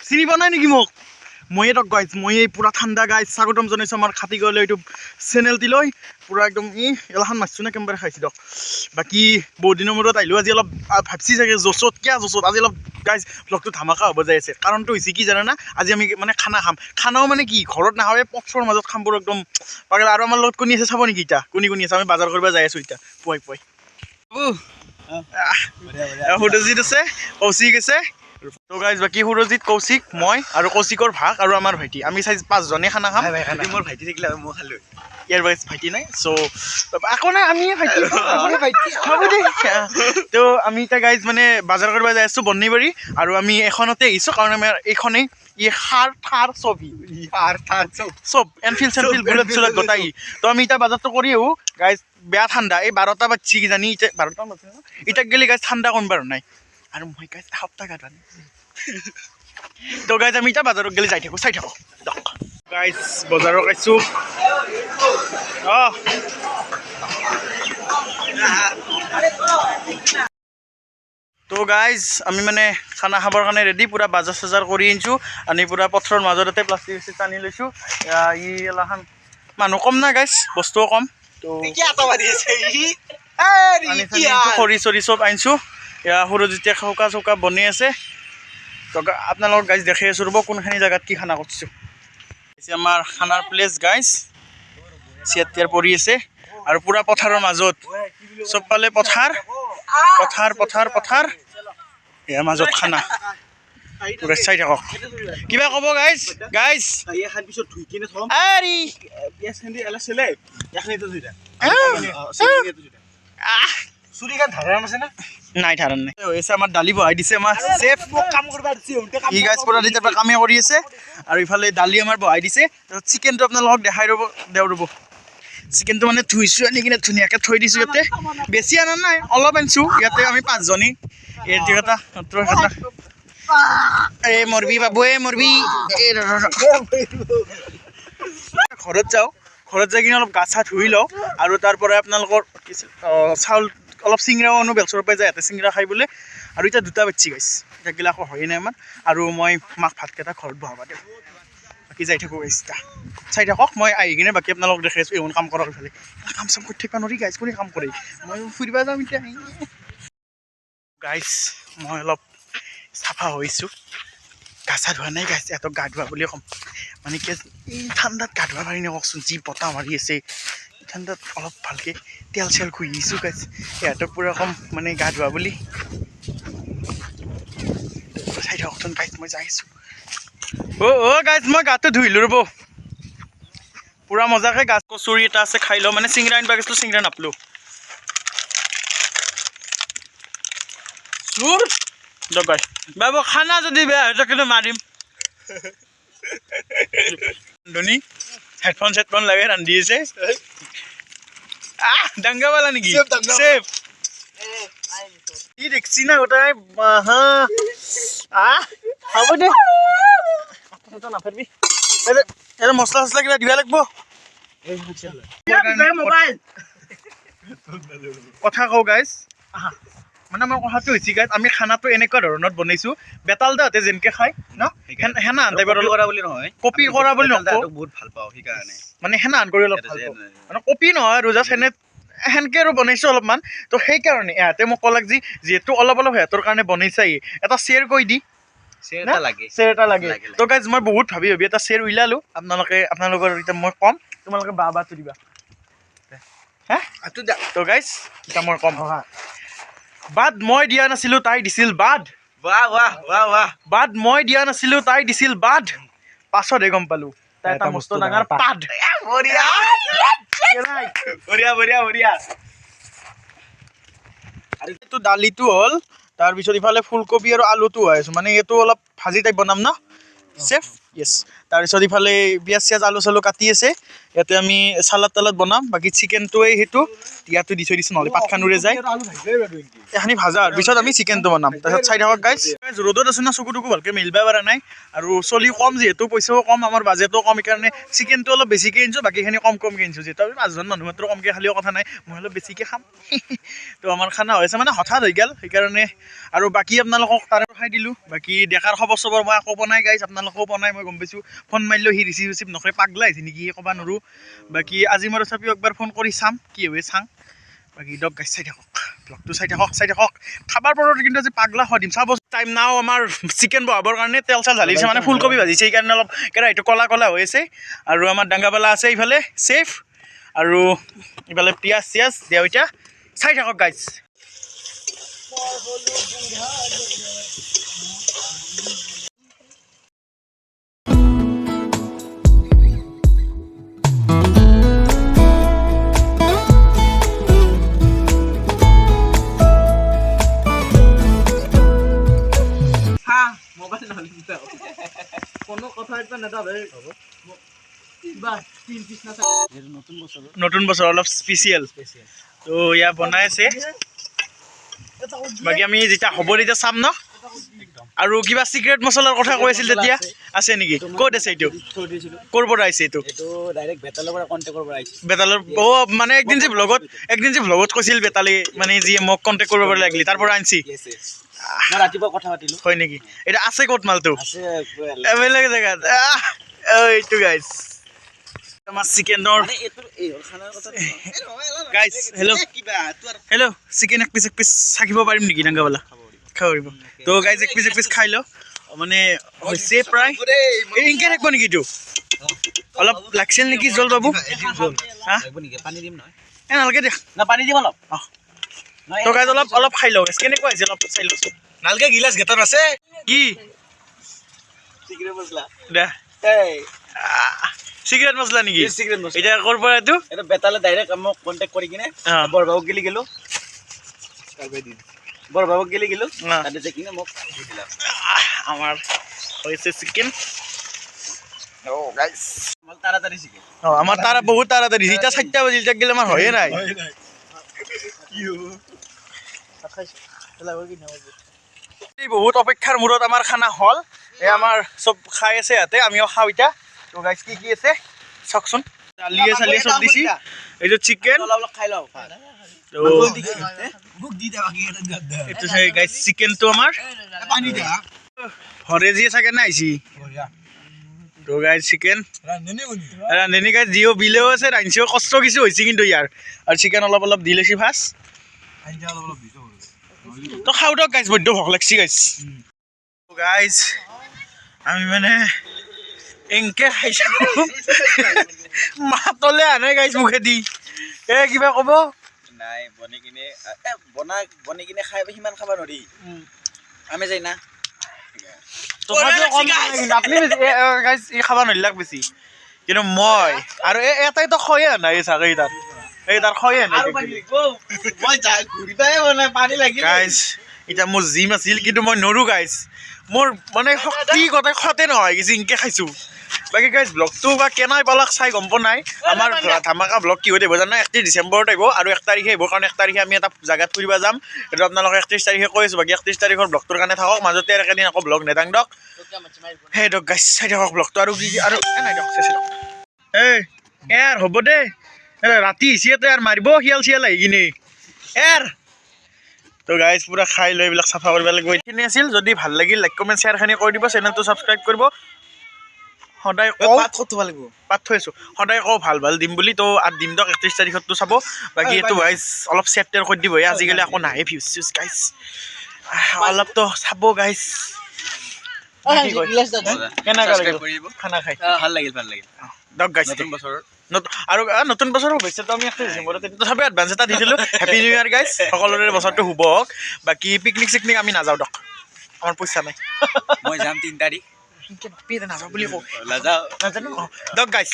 চিনি পোৱা নাই নেকি মোক মই এটা গাইজ মই এই পুৰা ঠাণ্ডা গাইজ স্বাগতম জনাইছোঁ আমাৰ খাতি গাঁৱলৈ ইউটিউব চেনেলটিলৈ পুৰা একদম এলাখান মাছছোঁ নে কেম্বাৰে খাইছোঁ দিয়ক বাকী বহুত দিনৰ মূৰত আহিলোঁ আজি অলপ ভাবছি চাগে জচত আজি অলপ গাইজ ব্লগটো ধামাকা হ'ব যাই আছে কাৰণটো হৈছে কি জানা না আজি আমি মানে খানা খাম খানাও মানে কি ঘৰত নাখাওঁ পথৰ মাজত খাম বোৰ একদম পাগল আৰু আমাৰ লগত কোনি আছে চাব নেকি এতিয়া কোনি আছে আমি বজাৰ কৰিব যাই আছোঁ এতিয়া পুৱাই সুৰজিত আছে কৌশিক আছে তো গাইজ বাকী সুৰজিত কৌশিক মই আৰু কৌশিকৰ ভাগ আৰু আমাৰ ভাইটি আমি পাঁচজনে খানা খাম মোৰ ভাইটি থাকিলে মই খালোঁ ইয়াৰ বাইজ ভাইটি নাই চ' আকৌ নাই আমি ভাইটি হ'ব দে তো আমি এতিয়া গাইজ মানে বজাৰ কৰিব যাই আছোঁ বন্নিবাৰী আৰু আমি এখনতে আহিছোঁ কাৰণ আমাৰ এইখনেই সাৰ চব এনফিল্ড চেনফিল্ড বুলেট চুলেট গোটাই তো আমি এতিয়া বজাৰটো কৰি আহোঁ গাইজ বেয়া ঠাণ্ডা এই 12টা বাজছি কিজানি এতিয়া 12টা বাজছে এতিয়া গেলি গাইজ ঠাণ্ডা কোনবাৰ নাই আৰু মই গাইজ এসপ্তাহ গা ধোৱা নাই তো গাইজ আমি এতিয়া বজাৰত গেলি চাই থাকোঁ গাইজ বজাৰত আহিছোঁ তো গাইজ আমি মানে খানা খাবৰ কাৰণে ৰেডি পুৰা বাজাৰ চাজাৰ কৰি আনিছোঁ আনি পুৰা পথৰৰ মাজতে প্লাষ্টিক টানি লৈছোঁ এলাখান মানুহ কম না গাইজ বস্তুও কম তো খৰি চৰি চব আনিছোঁ সুৰজিতে চৌকা বনাই আছে তো আপোনালোকক গাইজ দেখাই আছোঁ ৰ'ব কোনখিনি জেগাত কি খানা কৰিছোঁ আমাৰ খানাৰ প্লেচ গাইজ চিয়াৰ পৰি আছে আৰু পুৰা পথাৰৰ মাজত চবফালে পথাৰ ইয়াৰ মাজত খানা চাই থাকক কিবা ক'ব গাইজ নাই ধাৰণ নাই হৈছে আমাৰ দালি বহাই দিছে আমাৰ চেফ কাম কৰিব ই গাইজ পুৰা তেতিয়াৰ পৰা কামে কৰি আছে আৰু ইফালে দালি আমাৰ বহাই দিছে চিকেনটো আপোনালোকক দেখাই ৰ'ব চিকেনটো মানে ধুইছোঁ আনি কিনে ধুনীয়াকৈ থৈ দিছোঁ ইয়াতে বেছি অনা নাই অলপ আনিছোঁ ইয়াতে আমি পাঁচজনী এটা এই মৰবি বাবু মৰবি ঘৰত যাওঁ ঘৰত যাই কিনে অলপ গা চা ধুই লওঁ আৰু তাৰপৰা আপোনালোকৰ চাউল অলপ চিংৰাও আনো বেলচৰৰ পৰা যায় ইয়াতে চিংৰা খাই বোলে আৰু এতিয়া 2টা বাজছি গাইছ এতিয়া গিলা আকৌ হয়েই নাই আমাৰ আৰু মই মাক ভাতকেইটা ঘৰত বহাব দিওঁ বাকী যাই থাকোঁ গাইছ চাই থাকক মই আহি কিনে বাকী আপোনালোকক দেখাই আছোঁ এইখন কাম কৰাৰ ইফালে কাম চাম কৰি থাকিব নোৱাৰি গাইজ কোনে কাম কৰে মই ফুৰিব যাম এতিয়া গাইজ মই অলপ চাফা হৈছোঁ গা চা ধোৱা নাই গাইজ ইহঁতক গা ধোৱা বুলি ক'ম মানে কি এই ঠাণ্ডাত গা ধোৱা পাৰি নে কওকচোন যি বতাহ মাৰি আছে ঠাণ্ডাত অলপ ভালকৈ তেল চেল ঘঁহি আহিছোঁ গাইজ ইহঁতক পূৰা ক'ম মানে গা ধোৱা বুলি চাই থাককচোন গাইজ মই যাই আছোঁ গাইজ মই গাটো ধুইলোঁ ৰ'ব পুৰা মজাকৈ গাছ কচুৰি এটা আছে খাই লওঁ মানে চিংৰা আনিব গৈছিলোঁ চিংৰা নাপলোঁ বাবু খানা যদি বেয়া হৈ থাকে কিন্তু মাৰিম ধনী হেডফোন চেডফোন লাগে ৰান্ধি আছে ডাংগাবালা নেকি চেফ ই দেখছি না গোটাই হ'ব দে নাফাৰবি এটা মছলা চছলা কিবা দিব লাগিব কথা কওঁ গাইজ মানে আমাৰ কথাটো হৈছে গাইজ আমি খানাটো এনেকুৱা ধৰণত বনাইছোঁ বেতাল দাহঁতে যেনেকৈ খায় ন সেনা আন টাইপৰ কৰা বুলি নহয় কপি কৰা বুলি নকওঁ বহুত ভাল পাওঁ সেইকাৰণে মানে সেনা আন কৰি অলপ ভাল পাওঁ মানে কপি নহয় আৰু জাষ্ট সেনেকৈ আৰু বনাইছোঁ অলপমান তো সেইকাৰণে ইহঁতে মোক ক'লাক যিহেতু অলপ সিহঁতৰ কাৰণে বনাইছে এটা শ্বেয়াৰ কৰি দি শ্বেয়াৰ এটা লাগে তো গাইজ মই বহুত ভাবি এটা শ্বেয়াৰ উলিয়ালোঁ আপোনালোকৰ এতিয়া মই ক'ম তোমালোকে বাটো দিবা তো গাইজ এতিয়া মই ক'ম বাদ মই দিয়া নাছিলোঁ তাই দিছিল বাদ বাদ মই দিয়া নাছিলোঁ তাই দিছিল বাদ পাছতহে গম পালোঁ তাই এটা মস্ত ডাঙৰ পাদ আৰু এইটো দালিটো হ'ল তাৰপিছত ইফালে ফুলকবি আৰু আলুটো হৈ আছোঁ মানে এইটো অলপ ভাজি টাইপ বনাম ন চেফ য়েছ তাৰপিছত ইফালে পিঁয়াজ চিয়াজ আলু চালু কাটি আছে ইয়াতে আমি চালাড তালাড বনাম বাকী চিকেনটোৱে সেইটো ইয়াতো দি থৈ দিছোঁ নহ'লে পাতখানুৰে যায় এইখিনি ভাজা আৰু পিছত আমি চিকেনটো বনাম তাৰপিছত চাই থাকক গাইজ ৰ'দত আছোঁ না চকু টকু ভালকৈ মেলিব পৰা নাই আৰু চলি কম যিহেতু পইচাও কম আমাৰ বাজেটো কম সেইকাৰণে চিকেনটো অলপ বেছিকৈ আনিছোঁ বাকীখিনি কমকৈ আনিছোঁ যিহেতু আমি 5জন মানুহ মাত্ৰ কমকৈ খালেও কথা নাই মই অলপ বেছিকৈ খাম তো আমাৰ খানা হৈছে মানে হঠাৎ হৈ গ'ল সেইকাৰণে আৰু বাকী আপোনালোকক তাৰে খাই দিলোঁ বাকী ডেকাৰ খবৰ চবৰ মই আকৌ বনাই গাইজ আপোনালোকেও বনাই মই গম পাইছোঁ ফোন মাৰিলেও সি ৰিচিভ নকৰে পাগলা হৈছে নেকি ক'ব নোৱাৰোঁ বাকী আজি মই তথাপিও একবাৰ ফোন কৰি চাম কি হয় চাং বাকী দক গাইজ চাই থাকক ব্লগটো চাই থাকক খাবাৰ পৰত কিন্তু আজি পাগলা হয় দিম চাব টাইম নাও আমাৰ চিকেন বহাবৰ কাৰণে তেল চেল ঢালিছে মানে ফুলকবি ভাজিছে সেইকাৰণে অলপ কেৰাহীটো কলা কলা হৈ আছে আৰু আমাৰ ডাংগাপালা আছে ইফালে চেফ আৰু ইফালে পিঁয়াজ চিয়াজ দিয়া এতিয়া চাই থাকক গাইজ কোনো কথা এটা নেদাবে নতুন বছৰ অলপ স্পেচিয়েল তো ইয়াত বনাই আছে বাকী আমি যেতিয়া হ'ব তেতিয়া চাম ন আৰু কিবা চিক্ৰেট মছলাৰ কথা কৈ আছিল তেতিয়া আছে নেকি ক'ত আছে এইটো ক'ৰ পৰা আহিছে এইটো বেতালৰ মানে একদিন যে ভ্লগত কৈছিল বেতালী মানে যিয়ে মোক কণ্টেক্ট কৰিব পৰা লাগিলে তাৰ পৰা আনিছি ৰাতিপুৱা কথা পাতিলো হয় নেকি এটা আছে ক'ত মালটো বেলেগ জেগাত এইটো গাইজ আমাৰ চিকেনৰ গাইজ হেল্ল' চিকেন এক পিচ চাকিব পাৰিম নেকি ডাংগাবালা খাব পাৰিব তো গাইজ এক পিচ খাই লওঁ মানে হৈছে প্ৰায় ইনকে থাকিব নেকি এইটো অলপ লাগছিল নেকি জল বাবু হা নালাগে দিয়া পানী দিব অলপ তো গাইজ অলপ খাই লওঁ কেনেকুৱা হৈছে অলপ চাই লওঁচোন নালকে গিলাচ গেটাৰ আছে কি চিক্ৰেট মছলা দে চিক্ৰেট মছলা নেকি এতিয়া ক'ৰ পৰা এইটো এটা বেতালে ডাইৰেক্ট মোক কণ্টেক্ট কৰি কিনে বৰবাবুক গেলি গেলো তাতে যে কিনে মোক দি দিলা আমাৰ হৈছে চিকেন তাড়াতাড়ি চিকেন আমাৰ তাৰা বহুত তাড়াতাড়ি এতিয়া 4টা বাজিল তাক গেলে আমাৰ হয়ে নাই বহুত অপেক্ষাৰ মূৰত আমাৰ খানা হ'ল এই আমাৰ চব খাই আছে ইয়াতে আমিও খাওঁ এতিয়া তো গাইজ কি আছে চাওকচোন দালিয়ে চালিয়ে চব দিছি এইটো চিকেন অলপ খাই লওঁ এইটো চাই গাইজ চিকেনটো আমাৰ হৰেজিয়ে চাগে না আহিছি তো গাইজ চিকেন ৰান্ধনি গাইজ যিও বিলেও আছে ৰান্ধিও কষ্ট কিছু হৈছে কিন্তু ইয়াৰ আৰু চিকেন অলপ দি লৈছি ফাৰ্ষ্ট তো খাওঁ দিয়ক গাইজ বৈদ্য ভোক লাগছি গাইজ আমি মানে এনকে খাইছোঁ মাতলে আনে গাইজ মুখেদি কিবা ক'ব নাই বনি কিনে খাই সিমান খাব নোৱাৰি আমি যাই না তথাপিও কম আপুনি গাইজ খাব নোৱাৰিলাক বেছি কিন্তু মই আৰু এটাইতো খয়ে নাই চাগে তাৰ খয়ে নাই গাইজ এতিয়া মোৰ জিম আছিল কিন্তু মই নৰো গাইজ মোৰ মানে শক্তি গোটেই খতে নহয় জিংকে খাইছোঁ বাকী গাইজ ব্লগটো বা কেনাই পালাক চাই গম পোৱা নাই আমাৰ ধামাকা ব্লগ কি হৈ থাকিব জানো 31 ডিচেম্বৰত আহিব আৰু 1 তাৰিখে আহিব কাৰণ 1 তাৰিখে আমি এটা জেগাত ফুৰিব যাম এইটো আপোনালোকে 31 তাৰিখে কৈ আছোঁ বাকী 31 তাৰিখৰ ব্লগটোৰ কাৰণে থাকক মাজতে আৰু একেদিন আকৌ ব্লগ নেদাং দক সেই দক গাইজ চাই থাকক ব্লগটো আৰু কি আৰু নাই দিয়ক চাইছে দক হ'ব দে ৰাতি হৈছে আৰু মাৰিব শিয়াল আহি কিনে তো গাইজ পুৰা খাই লৈ এইবিলাক চাফা কৰিব লাগিব এইখিনি আছিল যদি ভাল লাগিল লাইক কমেণ্ট শ্বেয়াৰখিনি কৰি দিব চেনেলটো ছাবস্ক্ৰাইব কৰিব সদায় পাত থৈ আছোঁ সদায় কওঁ ভাল দিম বুলি তো আৰু দিম দক 31 তাৰিখততো চাব বাকী এইটো গাইজ অলপ চেপ্টাৰ কৰি দিব আজিকালি আকৌ নাহে ভিউজ চিউজ গাইজ অলপতো চাব গাইজ খানা খাই ভাল লাগিল দক গাইজ আৰু নতুন বছৰ শুভেচ্ছাটো আমি 1 ডিচেম্বৰত তথাপি এডভান্স এটা দিছিলোঁ হেপী নিউ ইয়াৰ গাইজ সকলোৰে বছৰটো শুভ হওক বাকী পিকনিক চিকনিক আমি নাযাওঁ দক আমাৰ পইচা নাই মই যাম 3 তাৰিখ নাযাওঁ বুলি কওঁ নাযাওঁ নাজানো দক গাইজ